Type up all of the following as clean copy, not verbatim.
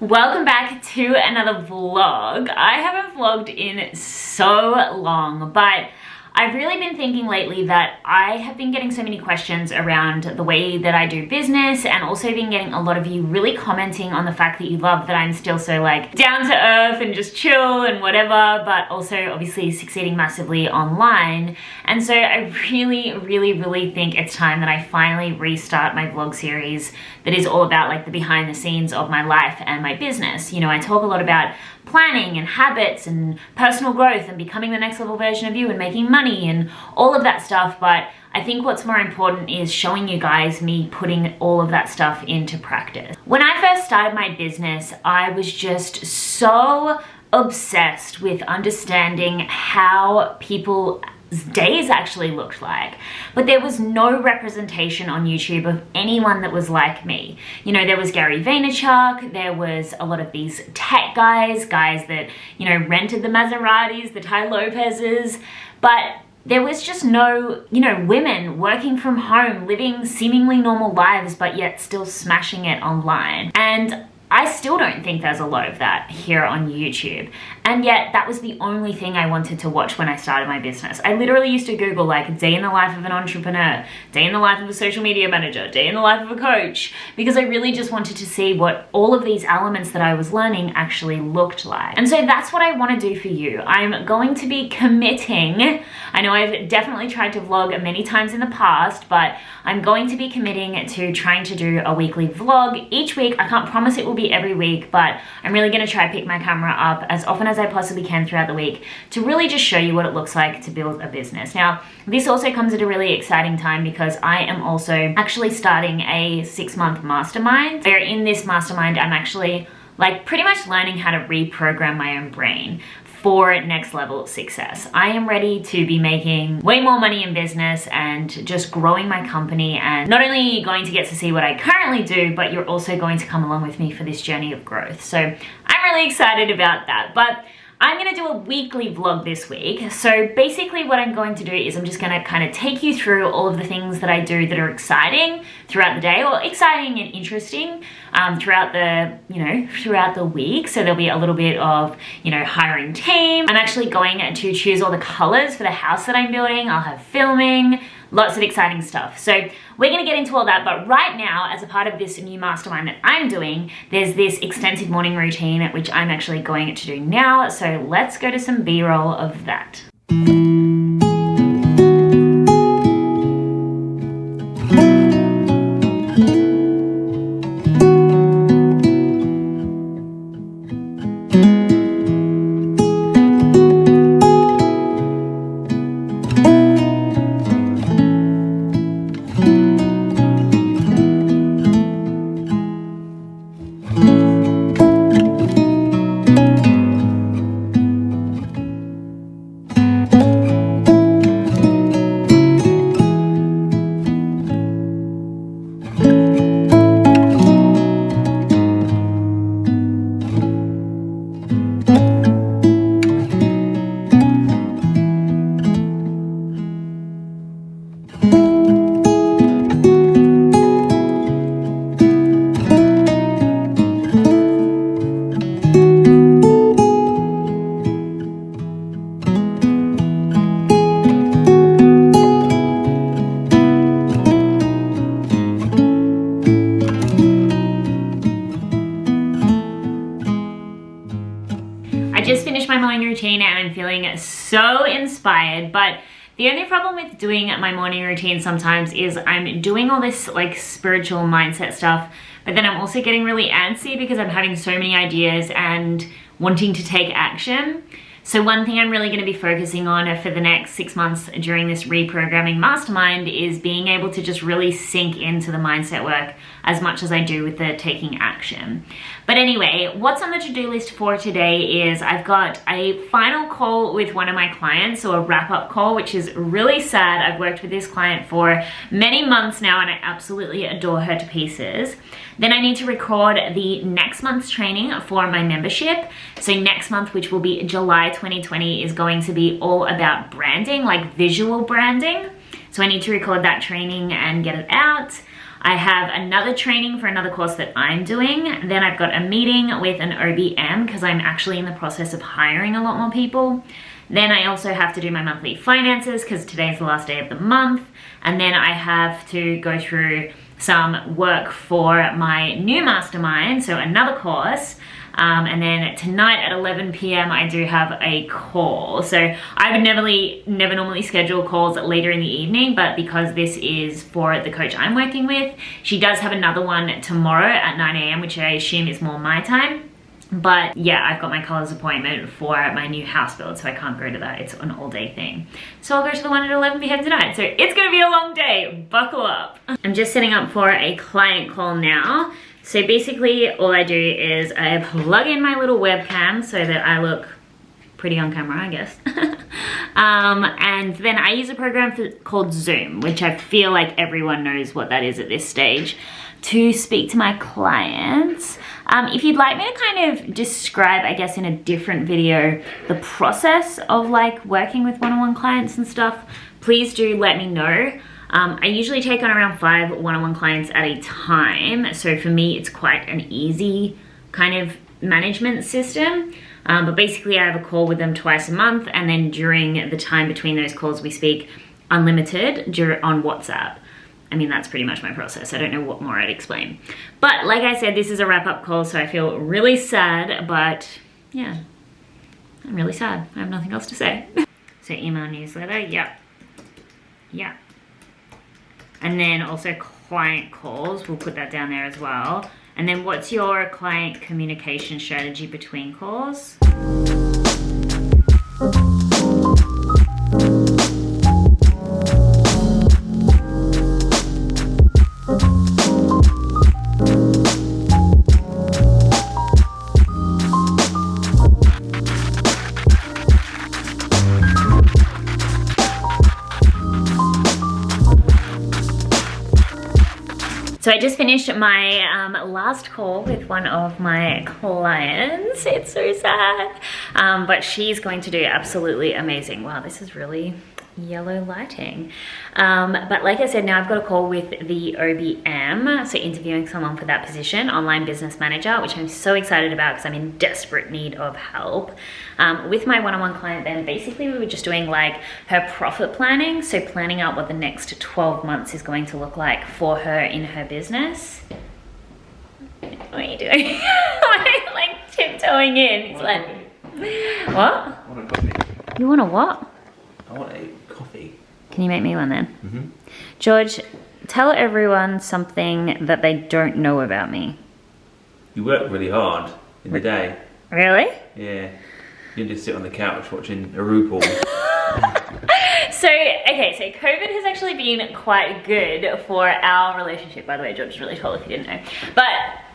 Welcome back to another vlog. I haven't vlogged in so long, but I've really been thinking lately that I have been getting so many questions around the way that I do business, and also been getting a lot of you really commenting on the fact that you love that I'm still so like down to earth and just chill and whatever, but also obviously succeeding massively online. And so I really think it's time that I finally restart my vlog series that is all about like the behind the scenes of my life and my business. You know, I talk a lot about planning and habits and personal growth and becoming the next level version of you and making money and all of that stuff, but I think what's more important is showing you guys me putting all of that stuff into practice. When I first started my business, I was just so obsessed with understanding how people's days actually looked like, but there was no representation on YouTube of anyone that was like me. You know, there was Gary Vaynerchuk, there was a lot of these tech guys that, you know, rented the Maseratis, the Tai Lopez's, but there was just no, you know, women working from home, living seemingly normal lives, but yet still smashing it online. And I still don't think there's a lot of that here on YouTube. And yet that was the only thing I wanted to watch when I started my business. I literally used to Google like day in the life of an entrepreneur, day in the life of a social media manager, day in the life of a coach, because I really just wanted to see what all of these elements that I was learning actually looked like. And so that's what I want to do for you. I'm going to be committing, I know I've definitely tried to vlog many times in the past, but I'm going to be committing to trying to do a weekly vlog each week. I can't promise it will be every week, but I'm really going to try to pick my camera up as often as I possibly can throughout the week to really just show you what it looks like to build a business. Now, this also comes at a really exciting time because I am also actually starting a 6-month mastermind. Where in this mastermind, I'm actually like pretty much learning how to reprogram my own brain for next level success. I am ready to be making way more money in business and just growing my company, and not only going to get to see what I currently do, but you're also going to come along with me for this journey of growth. So I'm really excited about that. But I'm gonna do a weekly vlog this week. So basically what I'm going to do is I'm just gonna kind of take you through all of the things that I do that are exciting throughout the day, or exciting and interesting throughout the week. So there'll be a little bit of, you know, hiring team. I'm actually going to choose all the colors for the house that I'm building. I'll have filming, lots of exciting stuff. So we're gonna get into all that, but right now, as a part of this new mastermind that I'm doing, there's this extensive morning routine, which I'm actually going to do now. So let's go to some B-roll of that. Just finished my morning routine and I'm feeling so inspired, but the only problem with doing my morning routine sometimes is I'm doing all this like spiritual mindset stuff, but then I'm also getting really antsy because I'm having so many ideas and wanting to take action. So one thing I'm really going to be focusing on for the next 6 months during this reprogramming mastermind is being able to just really sink into the mindset work as much as I do with the taking action. But anyway, what's on the to-do list for today is I've got a final call with one of my clients, or a wrap-up call, which is really sad. I've worked with this client for many months now and I absolutely adore her to pieces. Then I need to record the next month's training for my membership. So next month, which will be July 2020, is going to be all about branding, like visual branding. So I need to record that training and get it out. I have another training for another course that I'm doing. Then I've got a meeting with an OBM because I'm actually in the process of hiring a lot more people. Then I also have to do my monthly finances because today's the last day of the month. And then I have to go through some work for my new mastermind, so another course. And then tonight at 11 p.m. I do have a call. So I would never normally schedule calls later in the evening, but because this is for the coach I'm working with, she does have another one tomorrow at 9 a.m., which I assume is more my time. But yeah, I've got my colours appointment for my new house build, so I can't go to that. It's an all-day thing. So I'll go to the one at 11 p.m. tonight. So it's gonna be a long day, buckle up. I'm just setting up for a client call now. So basically all I do is I plug in my little webcam so that I look pretty on camera, I guess. And then I use a program called Zoom, which I feel like everyone knows what that is at this stage, to speak to my clients. If you'd like me to kind of describe, I guess in a different video, the process of like working with one-on-one clients and stuff, please do let me know. I usually take on around 5 one-on-one clients at a time. So for me, it's quite an easy kind of management system. But basically I have a call with them twice a month, and then during the time between those calls, we speak unlimited on WhatsApp. I mean, that's pretty much my process. I don't know what more I'd explain. But like I said, this is a wrap-up call, so I feel really sad, but yeah, I'm really sad. I have nothing else to say. So email newsletter, yep. Yeah. And then also client calls, we'll put that down there as well. And then what's your client communication strategy between calls? So I just finished my last call with one of my clients. It's so sad, but she's going to do absolutely amazing. Wow, this is really yellow lighting. But like I said, now I've got a call with the OBM, so interviewing someone for that position, online business manager, which I'm so excited about because I'm in desperate need of help. With my one-on-one client then, basically we were just doing like her profit planning, so planning out what the next 12 months is going to look like for her in her business. What are you doing? like tiptoeing in. It's like, what? I want a coffee. You want a what? I want a coffee. Can you make me one then? George, tell everyone something that they don't know about me. You work really hard in the day. Really? Yeah. You just sit on the couch watching a RuPaul. So, okay, so COVID has actually been quite good for our relationship. By the way, George is really tall if you didn't know. But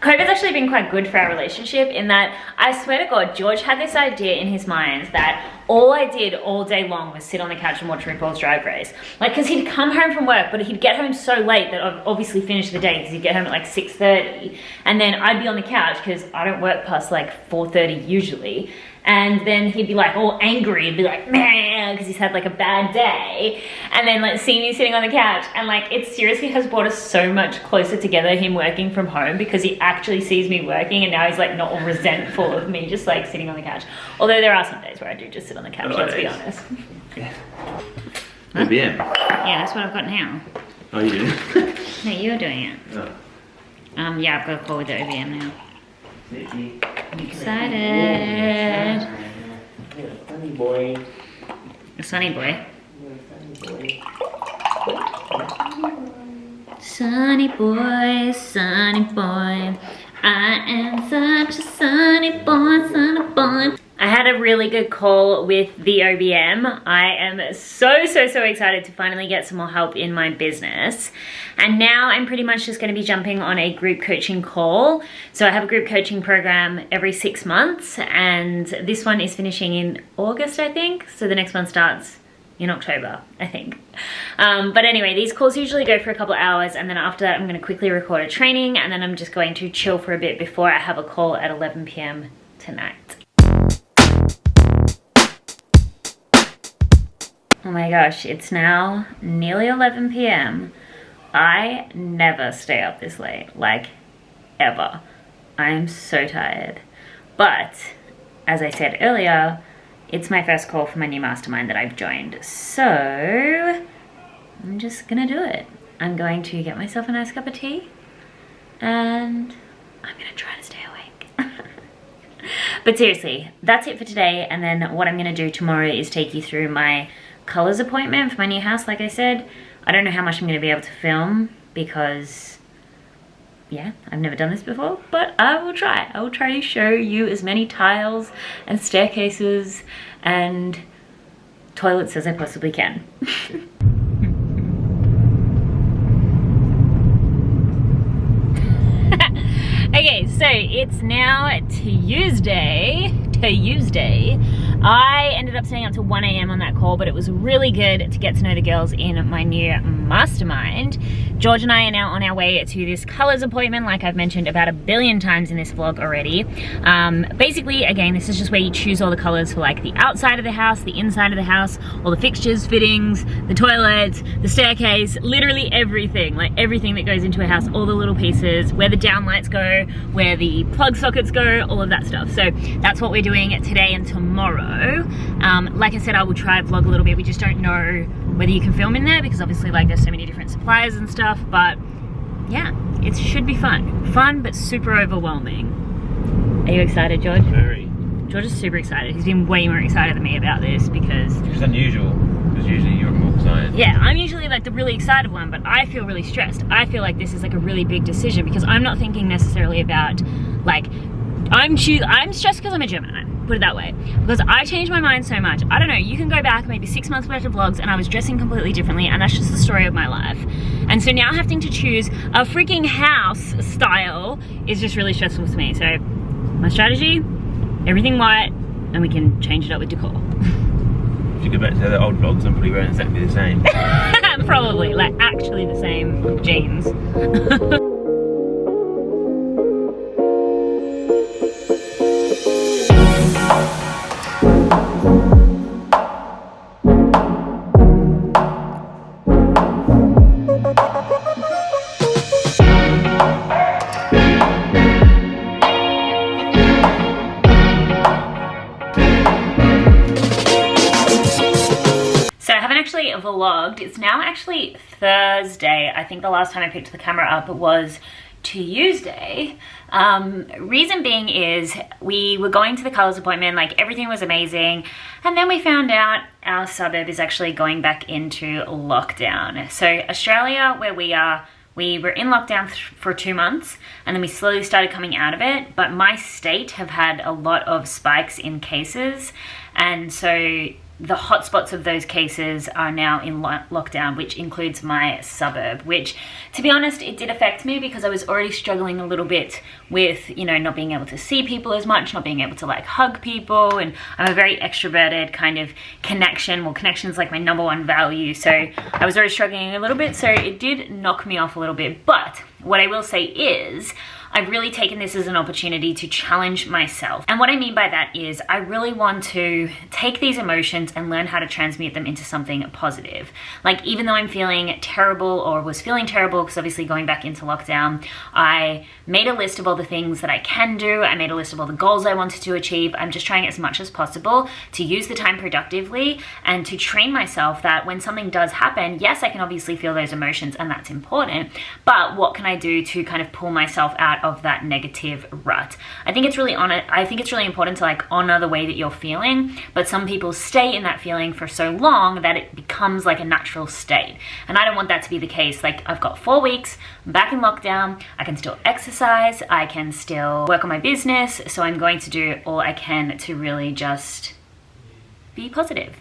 COVID's actually been quite good for our relationship in that, I swear to God, George had this idea in his mind that all I did all day long was sit on the couch and watch RuPaul's Drag Race. Like, because he'd come home from work, but he'd get home so late that I'd obviously finish the day because he'd get home at like 6:30. And then I'd be on the couch because I don't work past like 4:30 usually. And then he'd be like all angry and be like, man, because he's had like a bad day. And then like see me sitting on the couch, and like it seriously has brought us so much closer together, him working from home, because he actually sees me working and now he's like not all resentful of me just like sitting on the couch. Although there are some days where I do just sit on the couch, let's be honest. Yeah. Huh? OBM. Yeah, that's what I've got now. Oh, you do? No, you're doing it. Oh. Yeah, I've got a call with the OBM now. Sneaky. I'm excited. You're a funny boy. A sunny boy. You're a funny boy. Sunny boy, sunny boy. I am such a sunny boy, sunny boy. I had a really good call with the OBM. I am so excited to finally get some more help in my business. And now I'm pretty much just going to be jumping on a group coaching call. So I have a group coaching program every 6 months, and this one is finishing in August, I think. So the next one starts in October, I think. But anyway, these calls usually go for a couple of hours, and then after that I'm going to quickly record a training, and then I'm just going to chill for a bit before I have a call at 11 p.m. tonight. Oh my gosh, it's now nearly 11 p.m. I never stay up this late, like ever. I am so tired. But as I said earlier, it's my first call for my new mastermind that I've joined. So I'm just gonna do it. I'm going to get myself a nice cup of tea and I'm gonna try to stay awake. But seriously, that's it for today. And then what I'm gonna do tomorrow is take you through my colors appointment for my new house. Like I said, I don't know how much I'm gonna be able to film because, yeah, I've never done this before, but I will try. I will try to show you as many tiles and staircases and toilets as I possibly can. Okay, so it's now Tuesday. I ended up staying up till 1 AM on that call, but it was really good to get to know the girls in my new mastermind. George and I are now on our way to this colors appointment, like I've mentioned about a billion times in this vlog already. Basically, again, this is just where you choose all the colors for like the outside of the house, the inside of the house, all the fixtures, fittings, the toilets, the staircase, literally everything, like everything that goes into a house, all the little pieces, where the downlights go, where the plug sockets go, all of that stuff. So that's what we're doing today and tomorrow. Like I said, I will try to vlog a little bit. We just don't know whether you can film in there because obviously like there's so many different suppliers and stuff, but yeah, it should be fun. Fun, but super overwhelming. Are you excited, George? Very. George is super excited. He's been way more excited than me about this because... It's unusual, because usually you're more excited. Yeah, I'm usually like the really excited one, but I feel really stressed. I feel like this is like a really big decision because I'm not thinking necessarily about like, I'm stressed because I'm a Gemini, put it that way. Because I changed my mind so much. I don't know, you can go back maybe 6 months worth of vlogs and I was dressing completely differently and that's just the story of my life. And so now having to choose a freaking house style is just really stressful to me. So my strategy, everything white, and we can change it up with decor. If you go back to the old vlogs, I'm probably wearing exactly the same. Probably, like actually the same jeans. Vlogged. It's now actually Thursday. I think the last time I picked the camera up was Tuesday. Reason being is we were going to the colors appointment, like everything was amazing, and then we found out our suburb is actually going back into lockdown. So Australia, where we are, we were in lockdown for 2 months and then we slowly started coming out of it, but my state have had a lot of spikes in cases, and so the hotspots of those cases are now in lockdown, which includes my suburb, which, to be honest, it did affect me because I was already struggling a little bit with, you know, not being able to see people as much, not being able to like hug people, and I'm a very extroverted kind of connection. Well, connection's like my #1 value, so I was already struggling a little bit, so it did knock me off a little bit. But what I will say is, I've really taken this as an opportunity to challenge myself. And what I mean by that is I really want to take these emotions and learn how to transmute them into something positive. Like, even though I'm feeling terrible, or was feeling terrible because obviously going back into lockdown, I made a list of all the things that I can do. I made a list of all the goals I wanted to achieve. I'm just trying as much as possible to use the time productively and to train myself that when something does happen, yes, I can obviously feel those emotions and that's important, but what can I do to kind of pull myself out of that negative rut? I think it's really important to like honor the way that you're feeling, but some people stay in that feeling for so long that it becomes like a natural state. And I don't want that to be the case. Like, I've got 4 weeks, I'm back in lockdown, I can still exercise, I can still work on my business, so I'm going to do all I can to really just be positive.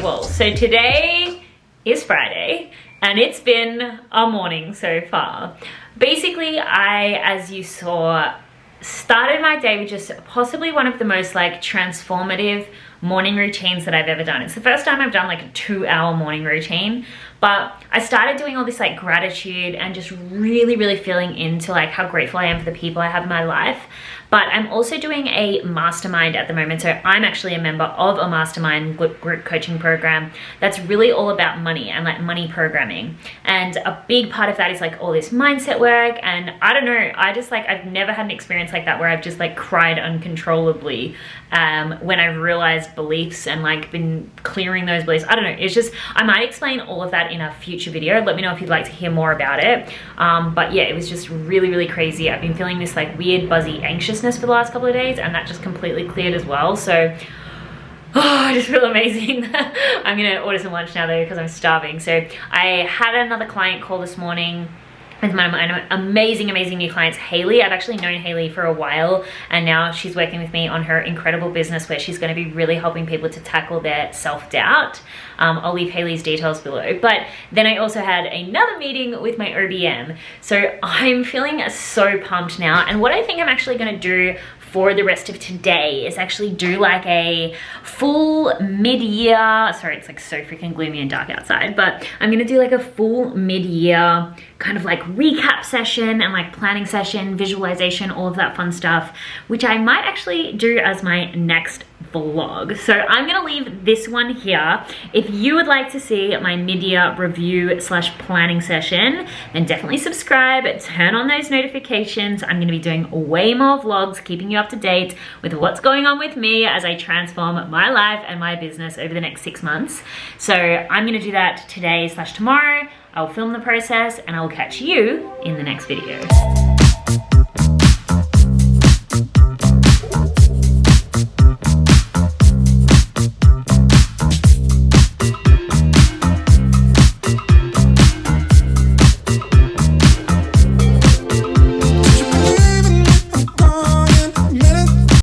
Okay, well, so today is Friday and it's been a morning so far. Basically, I, as you saw, started my day with just possibly one of the most like transformative morning routines that I've ever done. It's the first time I've done like a 2-hour morning routine, but I started doing all this like gratitude and just really feeling into like how grateful I am for the people I have in my life. But I'm also doing a mastermind at the moment. So I'm actually a member of a mastermind group coaching program that's really all about money and like money programming. And a big part of that is like all this mindset work. And I don't know, I just like, I've never had an experience like that where I've just like cried uncontrollably when I've realized beliefs and like been clearing those beliefs. I don't know, it's just, I might explain all of that in a future video. Let me know if you'd like to hear more about it. But yeah, it was just really crazy. I've been feeling this like weird buzzy anxiousness for the last couple of days, and that just completely cleared as well. So I just feel amazing. I'm gonna order some lunch now though because I'm starving. So I had another client call this morning with my amazing new clients, Haley. I've actually known Haley for a while, and now she's working with me on her incredible business where she's going to be really helping people to tackle their self-doubt. I'll leave Haley's details below. But then I also had another meeting with my OBM. So I'm feeling so pumped now. And what I think I'm actually going to do for the rest of today is actually do like a full mid-year, sorry, it's like so freaking gloomy and dark outside, but I'm gonna do like a full mid-year kind of like recap session and like planning session, visualization, all of that fun stuff, which I might actually do as my next vlog. So I'm gonna leave this one here. If you would like to see my mid-year review / planning session, then definitely subscribe, turn on those notifications. I'm gonna be doing way more vlogs, keeping you up to date with what's going on with me as I transform my life and my business over the next 6 months. So I'm gonna do that today / tomorrow. I'll film the process and I will catch you in the next video.